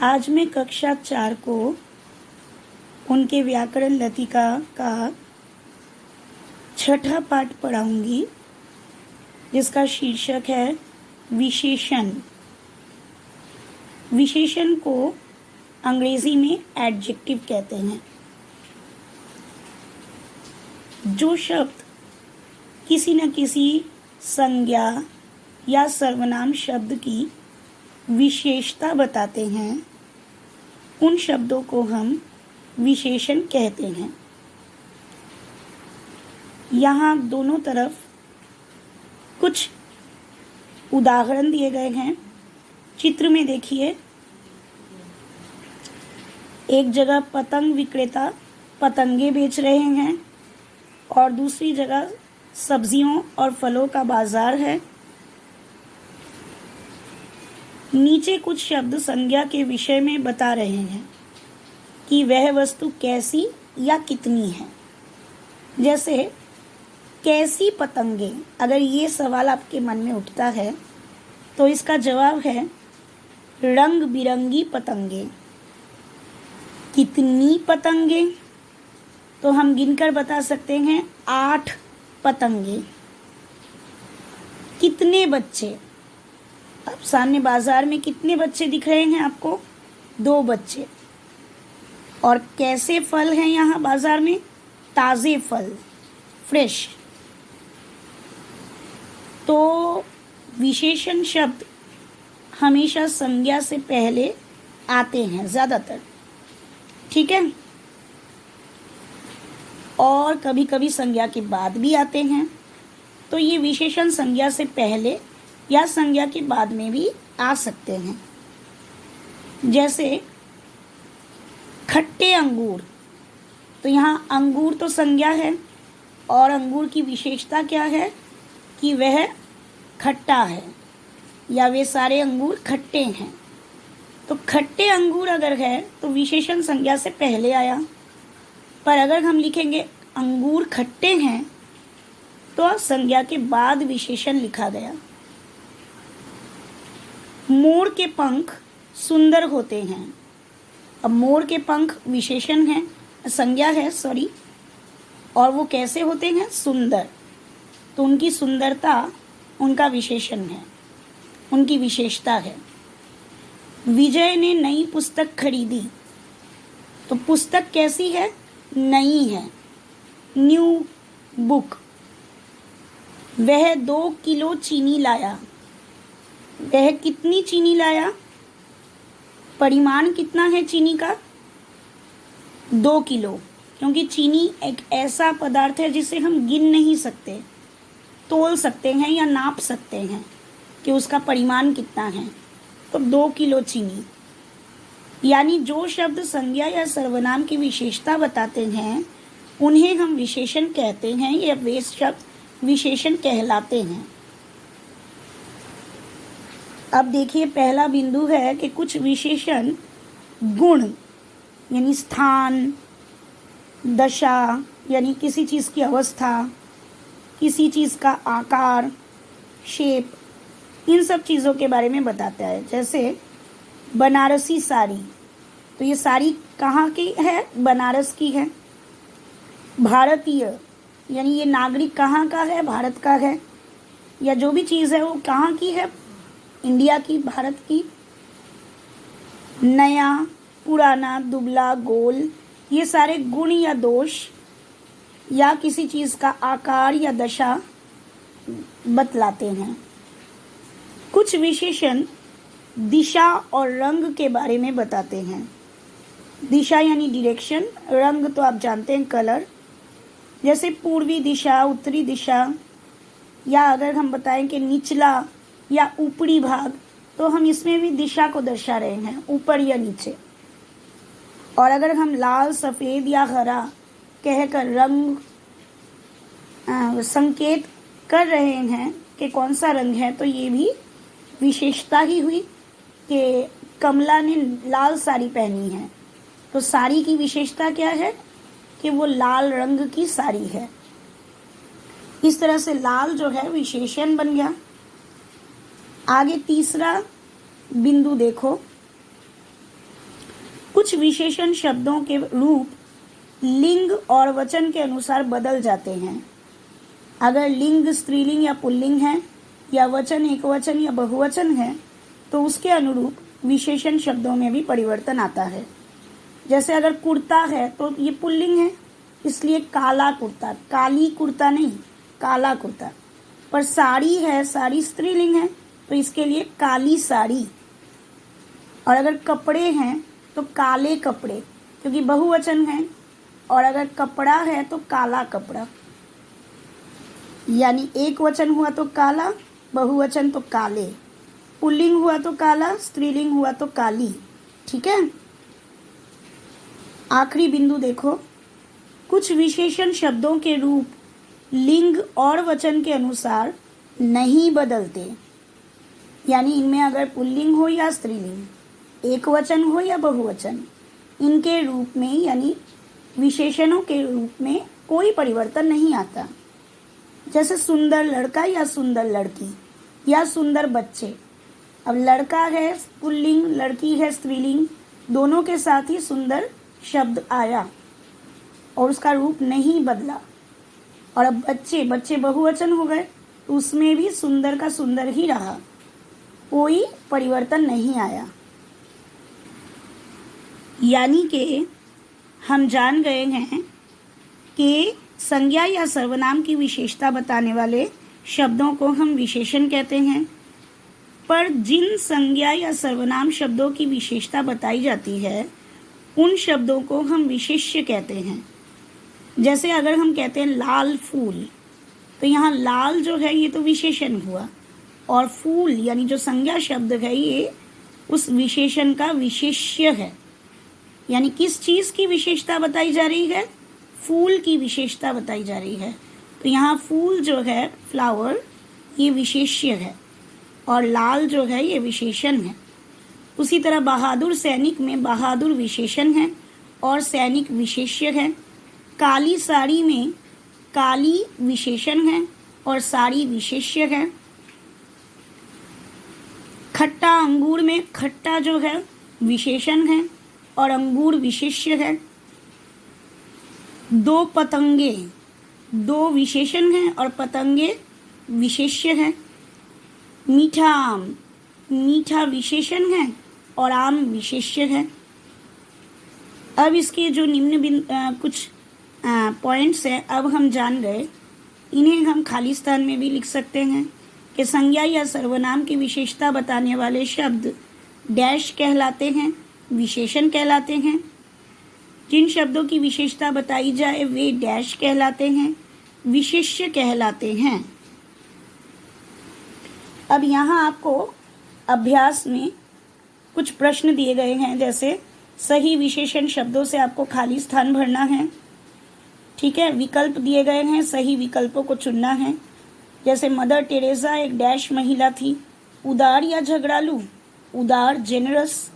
आज मैं कक्षा 4 को उनके व्याकरण लतिका का छठा पाठ पढ़ाऊंगी, जिसका शीर्षक है विशेषण। विशेषण को अंग्रेजी में एडजेक्टिव कहते हैं। जो शब्द किसी न किसी संज्ञा या सर्वनाम शब्द की विशेषता बताते हैं, उन शब्दों को हम विशेषण कहते हैं। यहाँ दोनों तरफ कुछ उदाहरण दिए गए हैं। चित्र में देखिए, एक जगह पतंग विक्रेता पतंगे बेच रहे हैं और दूसरी जगह सब्जियों और फलों का बाजार है। नीचे कुछ शब्द संज्ञा के विषय में बता रहे हैं कि वह वस्तु कैसी या कितनी है। जैसे कैसी पतंगे, अगर ये सवाल आपके मन में उठता है तो इसका जवाब है रंग बिरंगी पतंगे। कितनी पतंगे, तो हम गिनकर बता सकते हैं 8 पतंगे। कितने बच्चे, अब सामने बाजार में कितने बच्चे दिख रहे हैं आपको? 2 बच्चे। और कैसे फल हैं यहाँ बाजार में? ताज़े फल, फ्रेश। तो विशेषण शब्द हमेशा संज्ञा से पहले आते हैं ज़्यादातर, ठीक है, और कभी कभी संज्ञा के बाद भी आते हैं। तो ये विशेषण संज्ञा से पहले या संज्ञा के बाद में भी आ सकते हैं। जैसे खट्टे अंगूर, तो यहाँ अंगूर तो संज्ञा है और अंगूर की विशेषता क्या है कि वह खट्टा है या वे सारे अंगूर खट्टे हैं। तो खट्टे अंगूर अगर है तो विशेषण संज्ञा से पहले आया, पर अगर हम लिखेंगे अंगूर खट्टे हैं तो संज्ञा के बाद विशेषण लिखा गया। मोर के पंख सुंदर होते हैं। अब मोर के पंख विशेषण है, संज्ञा है, सॉरी, और वो कैसे होते हैं? सुंदर। तो उनकी सुंदरता उनका विशेषण है, उनकी विशेषता है। विजय ने नई पुस्तक खरीदी, तो पुस्तक कैसी है? नई है, न्यू बुक। वह 2 किलो चीनी लाया, वह कितनी चीनी लाया? परिमाण कितना है चीनी का? 2 किलो, क्योंकि चीनी एक ऐसा पदार्थ है जिसे हम गिन नहीं सकते, तोल सकते हैं या नाप सकते हैं कि उसका परिमाण कितना है। तो 2 किलो चीनी। यानी जो शब्द संज्ञा या सर्वनाम की विशेषता बताते हैं उन्हें हम विशेषण कहते हैं, या वे शब्द विशेषण कहलाते हैं। अब देखिए, पहला बिंदु है कि कुछ विशेषण गुण यानी स्थान, दशा यानी किसी चीज़ की अवस्था, किसी चीज़ का आकार, शेप, इन सब चीज़ों के बारे में बताता है। जैसे बनारसी साड़ी, तो ये साड़ी कहाँ की है? बनारस की है। भारतीय यानी ये नागरिक कहाँ का है? भारत का है। या जो भी चीज़ है वो कहाँ की है? इंडिया की, भारत की। नया, पुराना, दुबला, गोल, ये सारे गुण या दोष या किसी चीज़ का आकार या दशा बतलाते हैं। कुछ विशेषण दिशा और रंग के बारे में बताते हैं। दिशा यानी डायरेक्शन, रंग तो आप जानते हैं, कलर। जैसे पूर्वी दिशा, उत्तरी दिशा, या अगर हम बताएं कि निचला या ऊपरी भाग, तो हम इसमें भी दिशा को दर्शा रहे हैं, ऊपर या नीचे। और अगर हम लाल, सफ़ेद या हरा कहकर रंग संकेत कर रहे हैं कि कौन सा रंग है, तो ये भी विशेषता ही हुई कि कमला ने लाल साड़ी पहनी है। तो साड़ी की विशेषता क्या है कि वो लाल रंग की साड़ी है। इस तरह से लाल जो है विशेषण बन गया। आगे तीसरा बिंदु देखो, कुछ विशेषण शब्दों के रूप लिंग और वचन के अनुसार बदल जाते हैं। अगर लिंग स्त्रीलिंग या पुल्लिंग है या वचन एकवचन या बहुवचन है तो उसके अनुरूप विशेषण शब्दों में भी परिवर्तन आता है। जैसे अगर कुर्ता है तो ये पुल्लिंग है, इसलिए काला कुर्ता, काली कुर्ता नहीं, काला कुर्ता। पर साड़ी है, साड़ी स्त्रीलिंग है, तो इसके लिए काली साड़ी। और अगर कपड़े हैं तो काले कपड़े, क्योंकि बहुवचन है। और अगर कपड़ा है तो काला कपड़ा। यानी एक वचन हुआ तो काला, बहुवचन तो काले, पुल्लिंग हुआ तो काला, स्त्रीलिंग हुआ तो काली। ठीक है। आखिरी बिंदु देखो, कुछ विशेषण शब्दों के रूप लिंग और वचन के अनुसार नहीं बदलते। यानी इनमें अगर पुल्लिंग हो या स्त्रीलिंग, एक वचन हो या बहुवचन, इनके रूप में यानी विशेषणों के रूप में कोई परिवर्तन नहीं आता। जैसे सुंदर लड़का या सुंदर लड़की या सुंदर बच्चे। अब लड़का है पुल्लिंग, लड़की है स्त्रीलिंग, दोनों के साथ ही सुंदर शब्द आया और उसका रूप नहीं बदला। और अब बच्चे, बच्चे बहुवचन हो गए तो उसमें भी सुंदर का सुंदर ही रहा, कोई परिवर्तन नहीं आया। यानी कि हम जान गए हैं कि संज्ञा या सर्वनाम की विशेषता बताने वाले शब्दों को हम विशेषण कहते हैं। पर जिन संज्ञा या सर्वनाम शब्दों की विशेषता बताई जाती है उन शब्दों को हम विशेष्य कहते हैं। जैसे अगर हम कहते हैं लाल फूल, तो यहाँ लाल जो है ये तो विशेषण हुआ, और फूल यानी जो संज्ञा शब्द है ये उस विशेषण का विशेष्य है। यानी किस चीज़ की विशेषता बताई जा रही है? फूल की विशेषता बताई जा रही है। तो यहाँ फूल जो है, फ्लावर, ये विशेष्य है और लाल जो है ये विशेषण है। उसी तरह बहादुर सैनिक में बहादुर विशेषण है और सैनिक विशेष्य है। काली साड़ी में काली विशेषण है और साड़ी विशेष्य है। खट्टा अंगूर में खट्टा जो है विशेषण है और अंगूर विशेष्य है। दो पतंगे, दो विशेषण है और पतंगे विशेष्य है। मीठा आम, मीठा विशेषण है और आम विशेष्य है। अब इसके जो निम्न कुछ पॉइंट्स हैं अब हम जान गए, इन्हें हम खाली स्थान में भी लिख सकते हैं कि संज्ञा या सर्वनाम की विशेषता बताने वाले शब्द डैश कहलाते हैं, विशेषण कहलाते हैं। जिन शब्दों की विशेषता बताई जाए वे डैश कहलाते हैं, विशेष्य कहलाते हैं। अब यहाँ आपको अभ्यास में कुछ प्रश्न दिए गए हैं, जैसे सही विशेषण शब्दों से आपको खाली स्थान भरना है। ठीक है। विकल्प दिए गए हैं, सही विकल्पों को चुनना है। जैसे मदर टेरेसा एक डैश महिला थी, उदार या झगड़ालू? उदार, जेनरस।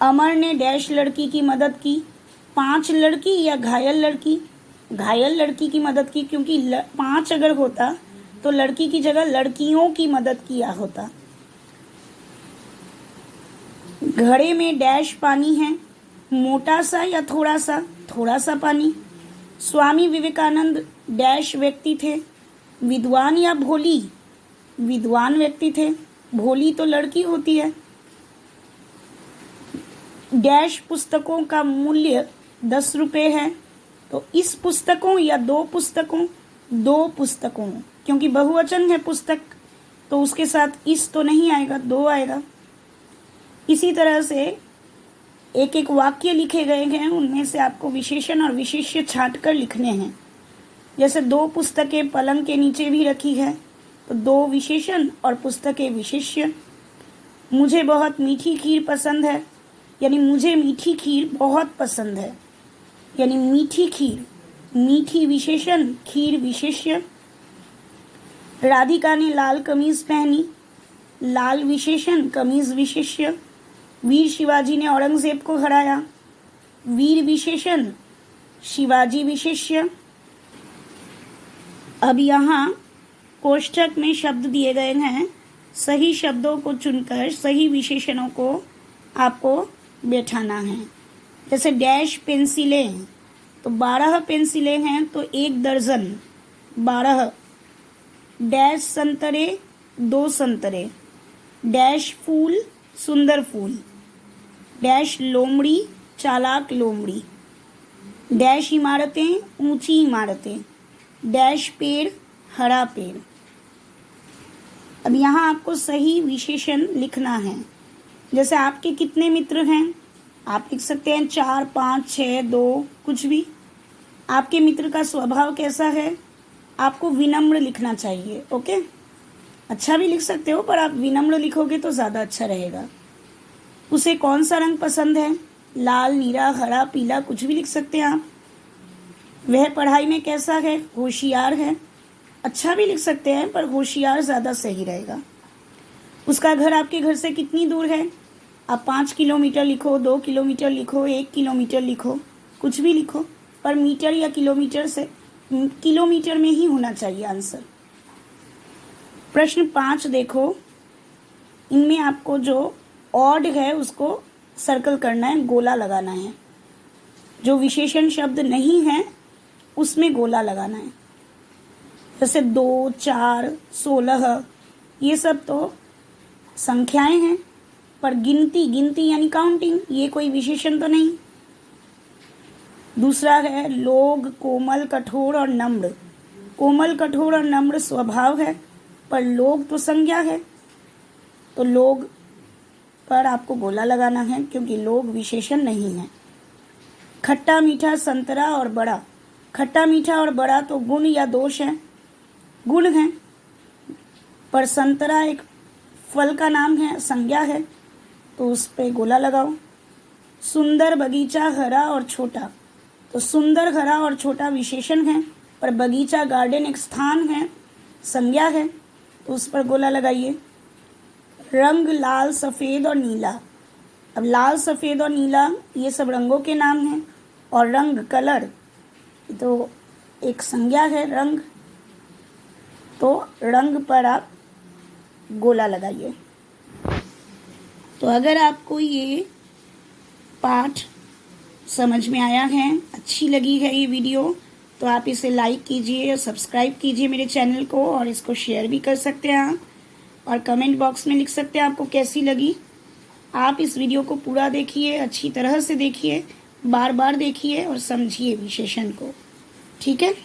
अमर ने डैश लड़की की मदद की, 5 लड़की या घायल लड़की? घायल लड़की की मदद की, क्योंकि 5 अगर होता तो लड़की की जगह लड़कियों की मदद किया होता। घड़े में डैश पानी है, मोटा सा या थोड़ा सा? थोड़ा सा पानी। स्वामी विवेकानंद डैश व्यक्ति थे, विद्वान या भोली? विद्वान व्यक्ति थे, भोली तो लड़की होती है। डैश पुस्तकों का मूल्य 10 रुपये है, तो इस पुस्तकों या 2 पुस्तकों? 2 पुस्तकों, क्योंकि बहुवचन है पुस्तक तो उसके साथ इस तो नहीं आएगा, 2 आएगा। इसी तरह से एक एक वाक्य लिखे गए हैं, उनमें से आपको विशेषण और विशेष्य छांट कर लिखने हैं। जैसे 2 पुस्तकें पलंग के नीचे भी रखी है, तो 2 विशेषण और पुस्तकें विशेष्य। मुझे बहुत मीठी खीर पसंद है, यानी मुझे मीठी खीर बहुत पसंद है, यानी मीठी खीर, मीठी विशेषण, खीर विशेष्य। राधिका ने लाल कमीज पहनी, लाल विशेषण, कमीज विशेष्य। वीर शिवाजी ने औरंगजेब को हराया, वीर विशेषण, शिवाजी विशेष्य। अब यहाँ कोष्ठक में शब्द दिए गए हैं, सही शब्दों को चुनकर सही विशेषणों को आपको बैठाना है। जैसे डैश पेंसिलें हैं तो 12 पेंसिलें हैं तो 1 दर्जन 12। डैश संतरे 2 संतरे। डैश फूल सुंदर फूल। डैश लोमड़ी चालाक लोमड़ी। डैश इमारतें ऊंची इमारतें। डैश पेड़ हरा पेड़। अब यहाँ आपको सही विशेषण लिखना है। जैसे आपके कितने मित्र हैं, आप लिख सकते हैं 4, 5, 6, 2, कुछ भी। आपके मित्र का स्वभाव कैसा है, आपको विनम्र लिखना चाहिए। ओके, अच्छा भी लिख सकते हो पर आप विनम्र लिखोगे तो ज़्यादा अच्छा रहेगा। उसे कौन सा रंग पसंद है, लाल नीला हरा पीला, कुछ भी लिख सकते हैं आप। वह पढ़ाई में कैसा है, होशियार है, अच्छा भी लिख सकते हैं पर होशियार ज़्यादा सही रहेगा। उसका घर आपके घर से कितनी दूर है, आप 5 किलोमीटर लिखो, 2 किलोमीटर लिखो, 1 किलोमीटर लिखो, कुछ भी लिखो, पर मीटर या किलोमीटर में ही होना चाहिए आंसर। प्रश्न 5 देखो, इनमें आपको जो ऑड है उसको सर्कल करना है, गोला लगाना है। जो विशेषण शब्द नहीं है उसमें गोला लगाना है। जैसे 2, 4, 16 ये सब तो संख्याएं हैं, पर गिनती यानी काउंटिंग, ये कोई विशेषण तो नहीं। दूसरा है लोग कोमल कठोर और नम्र। कोमल कठोर और नम्र स्वभाव है, पर लोग तो संज्ञा है, तो लोग पर आपको गोला लगाना है क्योंकि लोग विशेषण नहीं है। खट्टा मीठा संतरा और बड़ा। खट्टा मीठा और बड़ा तो गुण या दोष है, गुण है, पर संतरा एक फल का नाम है, संज्ञा है, तो उस पे गोला लगाओ। सुंदर बगीचा हरा और छोटा, तो सुंदर हरा और छोटा विशेषण है, पर बगीचा गार्डन एक स्थान है, संज्ञा है, तो उस पर गोला लगाइए। रंग लाल सफ़ेद और नीला। अब लाल सफ़ेद और नीला ये सब रंगों के नाम हैं, और रंग कलर तो एक संज्ञा है, रंग, तो रंग पर आप गोला लगाइए। तो अगर आपको ये पाठ समझ में आया है, अच्छी लगी है ये वीडियो, तो आप इसे लाइक कीजिए और सब्सक्राइब कीजिए मेरे चैनल को, और इसको शेयर भी कर सकते हैं आप, और कमेंट बॉक्स में लिख सकते हैं आपको कैसी लगी। आप इस वीडियो को पूरा देखिए, अच्छी तरह से देखिए, बार बार देखिए और समझिए विशेषण को। ठीक है।